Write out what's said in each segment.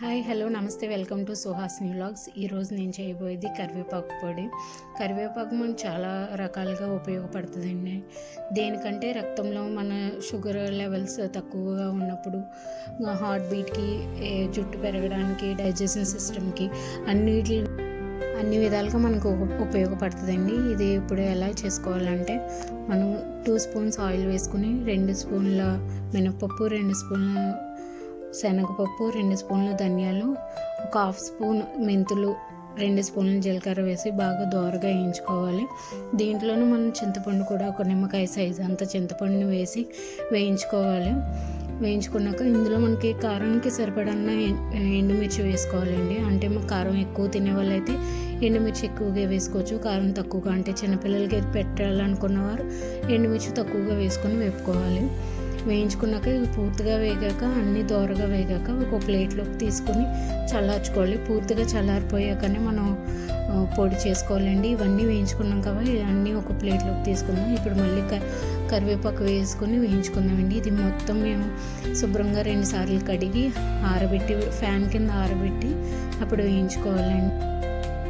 Hi hello నమస్తే welcome to Suhasini vlogs. ఈరోజు నేను చేయబోయేది కరివేపాకు పొడి. కరివేపాకు మనకు చాలా రకాలుగా ఉపయోగపడుతుందండి. దేనికంటే రక్తంలో మన షుగర్ లెవెల్స్ తక్కువగా ఉన్నప్పుడు, హార్ట్ బీట్కి, జుట్టు పెరగడానికి, డైజెషన్ సిస్టమ్కి అన్ని విధాలుగా మనకు ఉపయోగపడుతుందండి. ఇది ఇప్పుడు ఎలా చేసుకోవాలంటే, మనం 2 స్పూన్స్ ఆయిల్ వేసుకుని 2 స్పూన్ల మినపప్పు, 2 స్పూన్ల శనగపప్పు, 2 స్పూన్ల ధనియాలు, ఒక 1/2 స్పూన్ మెంతులు, 2 స్పూన్ల జీలకర్ర వేసి బాగా దోరగా వేయించుకోవాలి. దీంట్లోనూ మనం చింతపండు కూడా ఒక నిమ్మకాయ సైజు అంత చింతపండుని వేసి వేయించుకోవాలి. వేయించుకున్నాక ఇందులో మనకి కారానికి సరిపడన్న ఎండుమిర్చి వేసుకోవాలండి. అంటే కారం ఎక్కువ తినే వాళ్ళైతే ఎండుమిర్చి ఎక్కువగా వేసుకోవచ్చు. కారం తక్కువగా, అంటే చిన్నపిల్లలకి పెట్టాలనుకున్నవారు ఎండుమిర్చి తక్కువగా వేసుకొని వేపుకోవాలి. వేయించుకున్నాక ఇవి పూర్తిగా వేగాక, అన్నీ దోరగా వేగాక ఒక ప్లేట్లోకి తీసుకొని చల్లార్చుకోవాలి. పూర్తిగా చల్లారిపోయాకనే మనం పొడి చేసుకోవాలండి. ఇవన్నీ వేయించుకున్నాం కాబట్టి ఇవన్నీ ఒక ప్లేట్లోకి తీసుకుందాం. ఇప్పుడు మళ్ళీ కరివేపాకు వేసుకొని వేయించుకుందామండి. ఇది మొత్తం మేము శుభ్రంగా 2 సార్లు కడిగి ఆరబెట్టి, ఫ్యాన్ కింద ఆరబెట్టి అప్పుడు వేయించుకోవాలండి.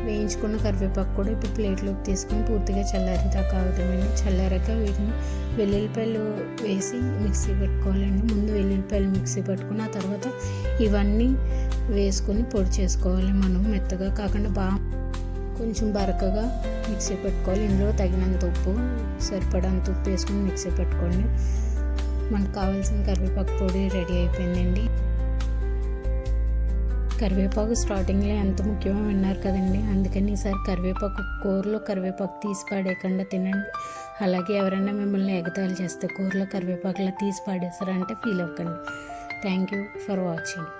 వేయించుకున్న కరివేపాకు కూడా ఇప్పుడు ప్లేట్లోకి తీసుకొని పూర్తిగా చల్లారేదాకా ఆగుతామండి. చల్లారాక వీటిని వెల్లుల్లిపాయలు వేసి మిక్సీ పెట్టుకోవాలండి. ముందు వెల్లుల్లిపాయలు మిక్సీ పట్టుకుని ఆ తర్వాత ఇవన్నీ వేసుకొని పొడి చేసుకోవాలి. మనం మెత్తగా కాకుండా బాగా కొంచెం బరకగా మిక్సీ పెట్టుకోవాలి. ఇందులో తగినంత ఉప్పు, సరిపడంత ఉప్పు వేసుకొని మిక్సీ పెట్టుకోండి. మనకు కావాల్సిన కరివేపాకు పొడి రెడీ అయిపోయిందండి. కరివేపాకు స్టార్టింగ్లో ఎంత ముఖ్యమో విన్నారు కదండి. అందుకని ఈసారి కూరలో కరివేపాకు తీసి పడేయకుండా తినండి. అలాగే ఎవరైనా మిమ్మల్ని ఎగతాళి చేస్తే కూరలో కరివేపాకులా తీసి పడేస్తారంటే ఫీల్ అవ్వకండి. Thank you for watching.